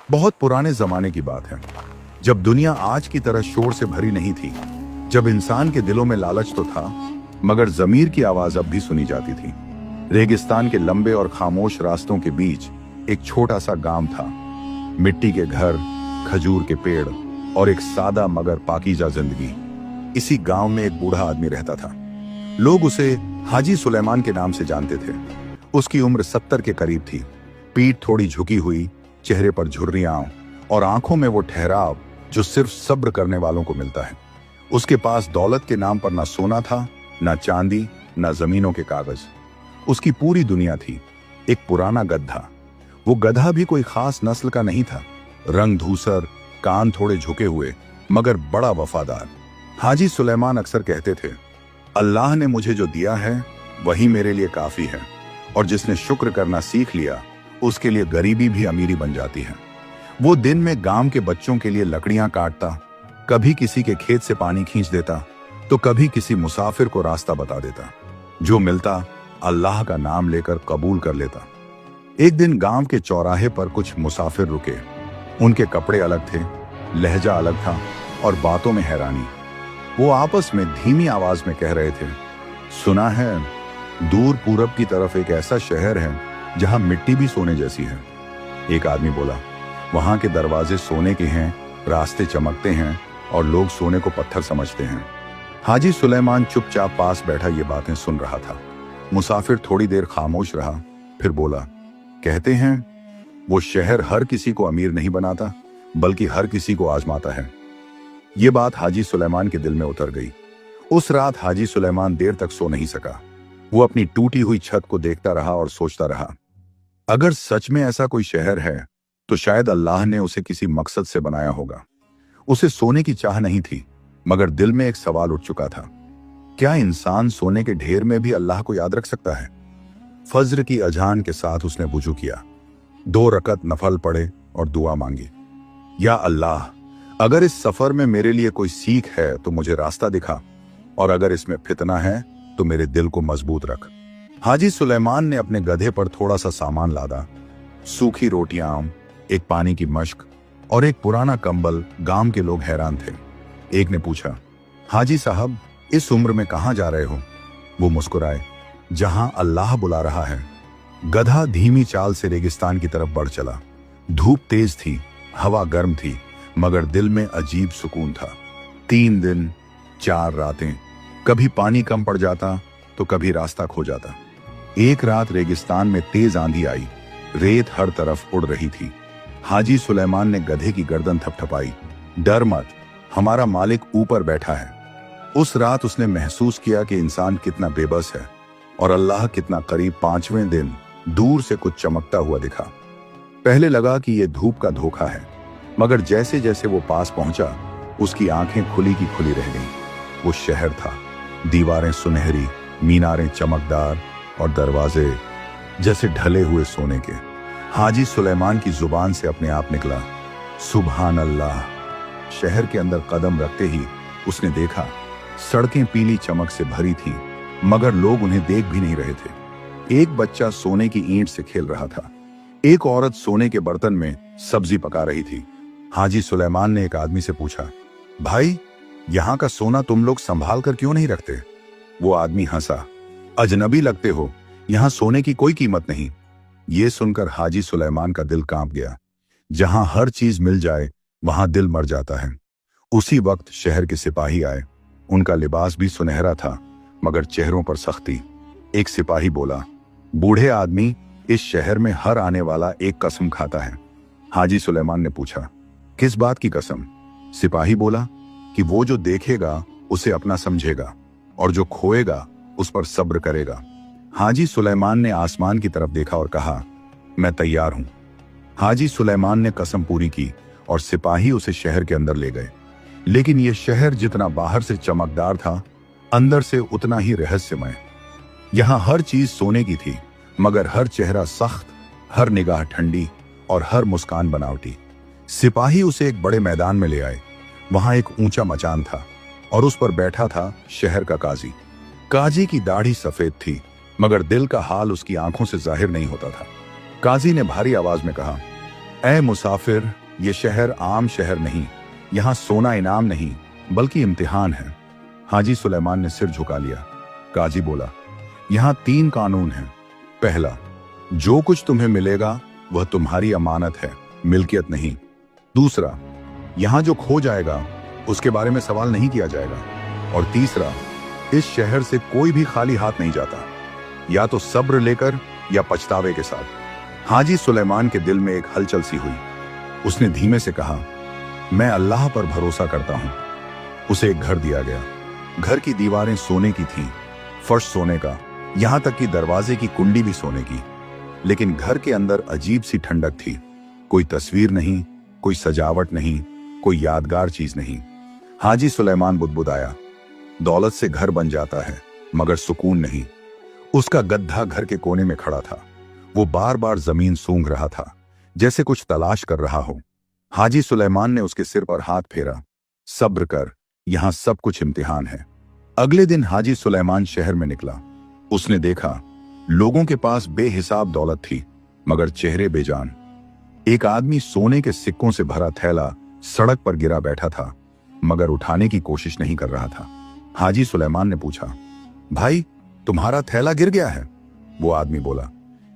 बहुत पुराने जमाने की बात है, जब दुनिया आज की तरह शोर से भरी नहीं थी, जब इंसान के दिलों में लालच तो था, मगर जमीर की आवाज अब भी सुनी जाती थी। रेगिस्तान के लंबे और खामोश रास्तों के बीच एक छोटा सा गांव था। मिट्टी के घर, खजूर के पेड़ और एक सादा मगर पाकीज़ा जिंदगी। इसी गांव में एक बूढ़ा आदमी रहता था। लोग उसे हाजी सुलेमान के नाम से जानते थे। उसकी उम्र 70 के करीब थी। पीठ थोड़ी झुकी हुई, चेहरे पर झुर्रियां और आंखों में वो ठहराव जो सिर्फ सब्र करने वालों को मिलता है। उसके पास दौलत के नाम पर ना सोना था, ना चांदी, ना जमीनों के कागज। उसकी पूरी दुनिया थी, एक पुराना गधा। वो गधा भी कोई खास नस्ल का नहीं था। रंग धूसर, कान थोड़े झुके हुए, मगर बड़ा वफादार। हाजी सुलेमान अक्सर कहते थे, अल्लाह ने मुझे जो दिया है वही मेरे लिए काफी है, और जिसने शुक्र करना सीख लिया उसके लिए गरीबी भी अमीरी बन जाती है। वो दिन में गांव के बच्चों के लिए लकड़ियां काटता, कभी किसी के खेत से पानी खींच देता, तो कभी किसी मुसाफिर को रास्ता बता देता। जो मिलता अल्लाह का नाम लेकर कबूल कर लेता। एक दिन गांव के चौराहे पर कुछ मुसाफिर रुके। उनके कपड़े अलग थे, लहजा अलग था और बातों में हैरानी। वो आपस में धीमी आवाज में कह रहे थे, सुना है दूर पूरब की तरफ एक ऐसा शहर है जहां मिट्टी भी सोने जैसी है। एक आदमी बोला, वहां के दरवाजे सोने के हैं, रास्ते चमकते हैं और लोग सोने को पत्थर समझते हैं। हाजी सुलेमान चुपचाप पास बैठा ये बातें सुन रहा था। मुसाफिर थोड़ी देर खामोश रहा, फिर बोला, कहते हैं वो शहर हर किसी को अमीर नहीं बनाता, बल्कि हर किसी को आजमाता है। ये बात हाजी सुलेमान के दिल में उतर गई। उस रात हाजी सुलेमान देर तक सो नहीं सका। वो अपनी टूटी हुई छत को देखता रहा और सोचता रहा, अगर सच में ऐसा कोई शहर है तो शायद अल्लाह ने उसे किसी मकसद से बनाया होगा। उसे सोने की चाह नहीं थी, मगर दिल में एक सवाल उठ चुका था, क्या इंसान सोने के ढेर में भी अल्लाह को याद रख सकता है? फज्र की अजान के साथ उसने वुजू किया, 2 रकत नफल पढ़े और दुआ मांगी, या अल्लाह, अगर इस सफर में मेरे लिए कोई सीख है तो मुझे रास्ता दिखा, और अगर इसमें फितना है तो मेरे दिल को मजबूत रख। हाजी सुलेमान ने अपने गधे पर थोड़ा सा सामान लादा, सूखी रोटियां, एक पानी की मश्क और एक पुराना कंबल। गांव के लोग हैरान थे। एक ने पूछा, हाजी साहब, इस उम्र में कहां जा रहे हो? वो मुस्कुराए, जहां अल्लाह बुला रहा है। गधा धीमी चाल से रेगिस्तान की तरफ बढ़ चला। धूप तेज थी, हवा गर्म थी, मगर दिल में अजीब सुकून था। 3 दिन 4 रातें, कभी पानी कम पड़ जाता तो कभी रास्ता खो जाता। एक रात रेगिस्तान में तेज आंधी आई, रेत हर तरफ उड़ रही थी। हाजी सुलेमान ने गधे की गर्दन थपथपाई, डर मत, हमारा मालिक ऊपर बैठा है। उस रात उसने महसूस किया कि इंसान कितना बेबस है और अल्लाह कितना करीब। 5वें दिन दूर से कुछ चमकता हुआ दिखा। पहले लगा कि यह धूप का धोखा है, मगर जैसे जैसे वो पास पहुंचा, उसकी आंखें खुली की खुली रह गईं। वो शहर था, दीवारें सुनहरी, मीनारें चमकदार और दरवाजे जैसे ढले हुए सोने के। हाजी सुलेमान की जुबान से अपने आप निकला, सुभान अल्लाह। शहर के अंदर कदम रखते ही उसने देखा, सड़कें पीली चमक से भरी थी, मगर लोग उन्हें देख भी नहीं रहे थे। एक बच्चा सोने की ईंट से खेल रहा था। एक औरत सोने के बर्तन में सब्जी पका रही थी। हाजी सुलेमान ने एक आदमी से पूछा, भाई, यहाँ का सोना तुम लोग संभाल कर क्यों नहीं रखते? वो आदमी हंसा, अजनबी लगते हो, यहाँ सोने की कोई कीमत नहीं। ये सुनकर हाजी सुलेमान का दिल कांप गया। जहां हर चीज मिल जाए वहां दिल मर जाता है। उसी वक्त शहर के सिपाही आए। उनका लिबास भी सुनहरा था, मगर चेहरों पर सख्ती। एक सिपाही बोला, बूढ़े आदमी, इस शहर में हर आने वाला एक कसम खाता है। हाजी सुलेमान ने पूछा, किस बात की कसम? सिपाही बोला कि वो जो देखेगा उसे अपना समझेगा, और जो खोएगा उस पर सब्र करेगा। हाजी सुलेमान ने आसमान की तरफ देखा और कहा, मैं तैयार हूं। हाजी सुलेमान ने कसम पूरी की और सिपाही उसे शहर के अंदर ले गए। लेकिन यह शहर जितना बाहर से चमकदार था, अंदर से उतना ही रहस्यमय। यहां हर चीज सोने की थी, मगर हर चेहरा सख्त, हर निगाह ठंडी और हर मुस्कान बनावटी। सिपाही उसे एक बड़े मैदान में ले आए। वहां एक ऊंचा मचान था और उस पर बैठा था शहर का काजी। काजी की दाढ़ी सफेद थी, मगर दिल का हाल उसकी आंखों से जाहिर नहीं होता था। काजी ने भारी आवाज में कहा, ऐ मुसाफिर, ये शहर आम शहर नहीं, यहाँ सोना इनाम नहीं बल्कि इम्तिहान है। हाजी सुलेमान ने सिर झुका लिया। काजी बोला, यहाँ 3 कानून हैं। पहला, जो कुछ तुम्हें मिलेगा वह तुम्हारी अमानत है, मिल्कियत नहीं। दूसरा, यहाँ जो खो जाएगा उसके बारे में सवाल नहीं किया जाएगा। और तीसरा, इस शहर से कोई भी खाली हाथ नहीं जाता, या तो सब्र लेकर या पछतावे के साथ। हाजी सुलेमान के दिल में एक हलचल सी हुई। उसने धीमे से कहा, मैं अल्लाह पर भरोसा करता हूं। उसे एक घर दिया गया। घर की दीवारें सोने की थीं, फर्श सोने का, यहां तक कि दरवाजे की कुंडी भी सोने की। लेकिन घर के अंदर अजीब सी ठंडक थी। कोई तस्वीर नहीं, कोई सजावट नहीं, कोई यादगार चीज नहीं। हाजी सुलेमान बुदबुदाया, दौलत से घर बन जाता है मगर सुकून नहीं। उसका गड्ढा घर के कोने में खड़ा था। वो बार बार जमीन सूंघ रहा था, जैसे कुछ तलाश कर रहा हो। हाजी सुलेमान ने उसके सिर पर हाथ फेरा। सब्र कर, यहां सब कुछ इम्तिहान है। अगले दिन हाजी सुलेमान शहर में निकला। उसने देखा लोगों के पास बेहिसाब दौलत थी मगर चेहरे बेजान। एक आदमी सोने के सिक्कों से भरा थैला सड़क पर गिरा बैठा था मगर उठाने की कोशिश नहीं कर रहा था। हाजी सुलेमान ने पूछा, भाई तुम्हारा थैला गिर गया है? वो आदमी बोला,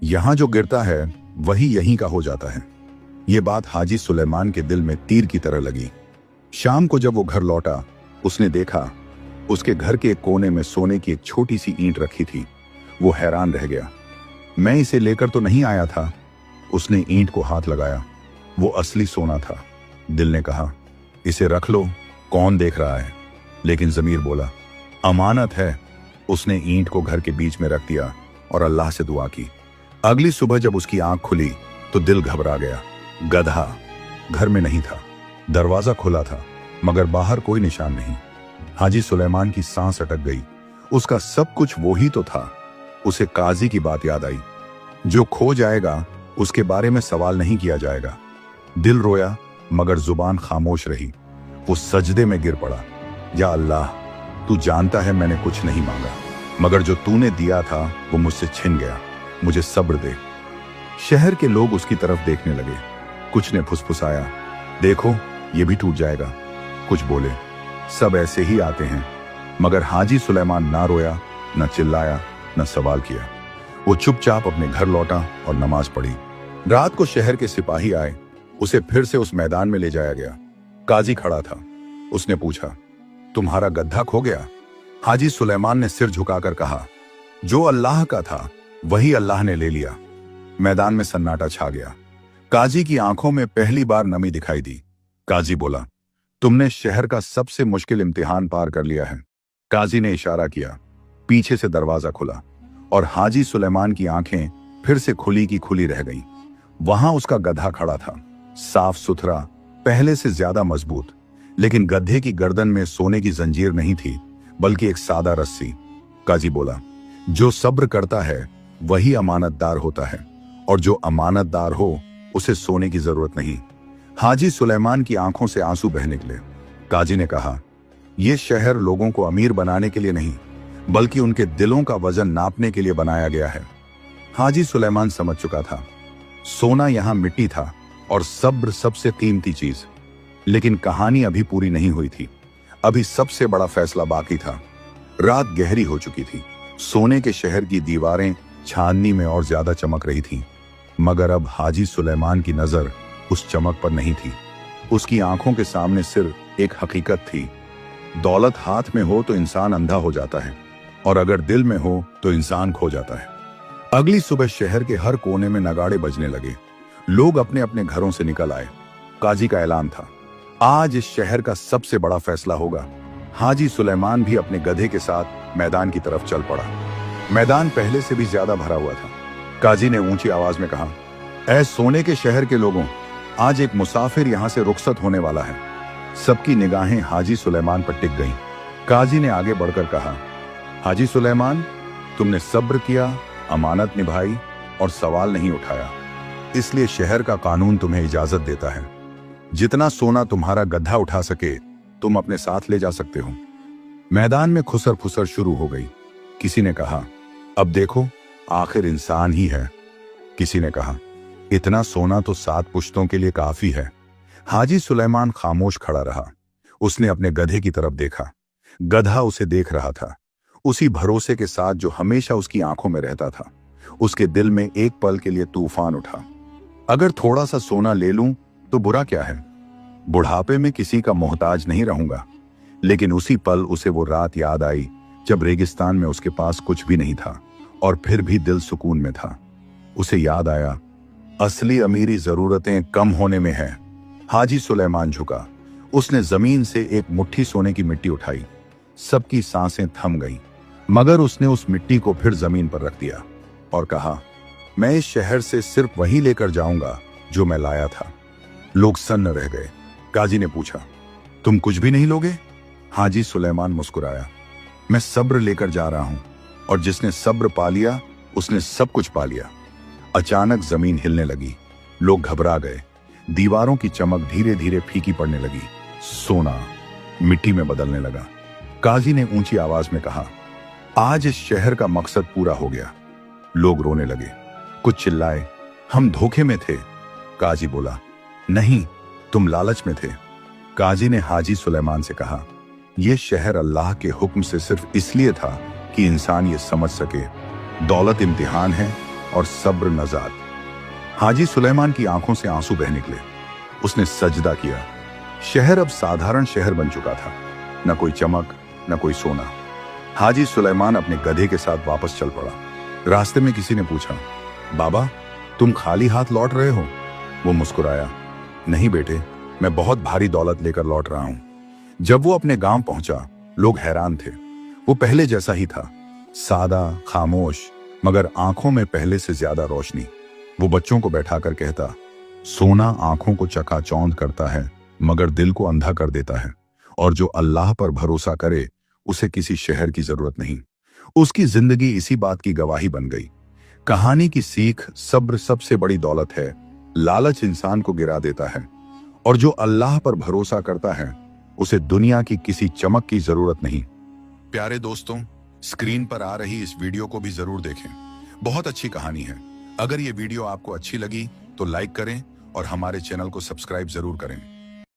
यहां जो गिरता है वही यहीं का हो जाता है। ये बात हाजी सुलेमान के दिल में तीर की तरह लगी। शाम को जब वो घर लौटा, उसने देखा उसके घर के एक कोने में सोने की एक छोटी सी ईंट रखी थी। वो हैरान रह गया। मैं इसे लेकर तो नहीं आया था। उसने ईंट को हाथ लगाया। वो असली सोना था। दिल ने कहा, इसे रख लो, कौन देख रहा है? लेकिन जमीर बोला, अमानत है। उसने ईंट को घर के बीच में रख दिया और अल्लाह से दुआ की। अगली सुबह जब उसकी आंख खुली तो दिल घबरा गया। गधा घर में नहीं था। दरवाजा खुला था मगर बाहर कोई निशान नहीं। हाजी सुलेमान की सांस अटक गई। उसका सब कुछ वो ही तो था। उसे काजी की बात याद आई, जो खो जाएगा उसके बारे में सवाल नहीं किया जाएगा। दिल रोया मगर जुबान खामोश रही। वो सजदे में गिर पड़ा। या अल्लाह, तू जानता है मैंने कुछ नहीं मांगा, मगर जो तूने दिया था वो मुझसे छिन गया। मुझे सब्र दे। शहर के लोग उसकी तरफ देखने लगे। कुछ ने फुसफुसाया, देखो ये भी टूट जाएगा। कुछ बोले, सब ऐसे ही आते हैं। मगर हाजी सुलेमान ना रोया, न चिल्लाया, न सवाल किया। वो चुपचाप अपने घर लौटा और नमाज पढ़ी। रात को शहर के सिपाही आए। उसे फिर से उस मैदान में ले जाया गया। काजी खड़ा था। उसने पूछा, तुम्हारा गड्ढा खो गया? हाजी सुलेमान ने सिर झुकाकर कहा, जो अल्लाह का था वही अल्लाह ने ले लिया। मैदान में सन्नाटा छा गया। काजी की आंखों में पहली बार नमी दिखाई दी। काजी बोला, तुमने शहर का सबसे मुश्किल इम्तिहान पार कर लिया है। काजी ने इशारा किया। पीछे से दरवाजा खुला और हाजी सुलेमान की आंखें फिर से खुली की खुली रह गईं। वहां उसका गधा खड़ा था, साफ सुथरा, पहले से ज्यादा मजबूत। लेकिन गधे की गर्दन में सोने की जंजीर नहीं थी बल्कि एक सादा रस्सी। काजी बोला, जो सब्र करता है वही अमानतदार होता है, और जो अमानतदार हो उसे सोने की जरूरत नहीं। हाजी सुलेमान की आंखों से आंसू बह निकले। काजी ने कहा, यह शहर लोगों को अमीर बनाने के लिए नहीं बल्कि उनके दिलों का वजन नापने के लिए बनाया गया है। हाजी सुलेमान समझ चुका था, सोना यहां मिट्टी था और सब्र सबसे कीमती चीज। लेकिन कहानी अभी पूरी नहीं हुई थी। अभी सबसे बड़ा फैसला बाकी था। रात गहरी हो चुकी थी। सोने के शहर की दीवारें चांदनी में और ज्यादा चमक रही थीं। मगर अब हाजी सुलेमान की नजर उस चमक पर नहीं थी। उसकी आंखों के सामने सिर्फ एक हकीकत थी, दौलत हाथ में हो तो इंसान अंधा हो जाता है, और अगर दिल में हो तो इंसान खो जाता है। अगली सुबह शहर के हर कोने में नगाड़े बजने लगे। लोग अपने अपने घरों से निकल आए। काजी का ऐलान था, आज इस शहर का सबसे बड़ा फैसला होगा। हाजी सुलेमान भी अपने गधे के साथ मैदान की तरफ चल पड़ा। मैदान पहले से भी ज्यादा भरा हुआ था। काजी ने ऊंची आवाज में कहा, ऐ सोने के शहर के लोगों, आज एक मुसाफिर यहां से रुखसत होने वाला है। सबकी निगाहें हाजी सुलेमान पर टिक गईं। काजी ने आगे बढ़कर कहा, हाजी सुलेमान, तुमने सब्र किया, अमानत निभाई और सवाल नहीं उठाया, इसलिए शहर का कानून तुम्हें इजाजत देता है। जितना सोना तुम्हारा गधा उठा सके तुम अपने साथ ले जा सकते हो। मैदान में खुसर फुसर शुरू हो गई। किसी ने कहा, अब देखो आखिर इंसान ही है। किसी ने कहा, इतना सोना तो 7 पुश्तों के लिए काफी है। हाजी सुलेमान खामोश खड़ा रहा। उसने अपने गधे की तरफ देखा। गधा उसे देख रहा था, उसी भरोसे के साथ जो हमेशा उसकी आंखों में रहता था। उसके दिल में एक पल के लिए तूफान उठा। अगर थोड़ा सा सोना ले लूं तो बुरा क्या है? बुढ़ापे में किसी का मोहताज नहीं रहूंगा। लेकिन उसी पल उसे वो रात याद आई जब रेगिस्तान में उसके पास कुछ भी नहीं था और फिर भी दिल सुकून में था। उसे याद आया, असली अमीरी जरूरतें कम होने में है। हाजी सुलेमान झुका। उसने जमीन से एक मुट्ठी सोने की मिट्टी उठाई। सबकी सांसें थम गईं, मगर उसने उस मिट्टी को फिर जमीन पर रख दिया और कहा, मैं इस शहर से सिर्फ वही लेकर जाऊंगा जो मैं लाया था। लोग सन्न रह गए। काजी ने पूछा, तुम कुछ भी नहीं लोगे? हाजी सुलेमान मुस्कुराया, मैं सब्र लेकर जा रहा हूं, और जिसने सब्र पा लिया उसने सब कुछ पा लिया। अचानक जमीन हिलने लगी। लोग घबरा गए। दीवारों की चमक धीरे धीरे फीकी पड़ने लगी। सोना मिट्टी में बदलने लगा। काजी ने ऊंची आवाज में कहा, आज इस शहर का मकसद पूरा हो गया। लोग रोने लगे। कुछ चिल्लाए, हम धोखे में थे। काजी बोला, नहीं, तुम लालच में थे। काजी ने हाजी सुलेमान से कहा, यह शहर अल्लाह के हुक्म से सिर्फ इसलिए था कि इंसान ये समझ सके, दौलत इम्तिहान है और सब्र नजात। हाजी सुलेमान की आंखों से आंसू बह निकले। उसने सजदा किया। शहर अब साधारण शहर बन चुका था। न कोई चमक, न कोई सोना। हाजी सुलेमान अपने गधे के साथ वापस चल पड़ा। रास्ते में किसी ने पूछा, बाबा, तुम खाली हाथ लौट रहे हो? वो मुस्कुराया, नहीं बेटे, मैं बहुत भारी दौलत लेकर लौट रहा हूं। जब वो अपने गांव पहुंचा, लोग हैरान थे। वो पहले जैसा ही था, सादा, खामोश, मगर आंखों में पहले से ज्यादा रोशनी। वो बच्चों को बैठाकर कहता, सोना आंखों को चकाचौंध करता है मगर दिल को अंधा कर देता है, और जो अल्लाह पर भरोसा करे उसे किसी शहर की जरूरत नहीं। उसकी जिंदगी इसी बात की गवाही बन गई। कहानी की सीख, सब्र सबसे बड़ी दौलत है। लालच इंसान को गिरा देता है, और जो अल्लाह पर भरोसा करता है उसे दुनिया की किसी चमक की जरूरत नहीं। प्यारे दोस्तों, स्क्रीन पर आ रही इस वीडियो को भी जरूर देखें। बहुत अच्छी कहानी है। अगर ये वीडियो आपको अच्छी लगी तो लाइक करें और हमारे चैनल को सब्सक्राइब जरूर करें।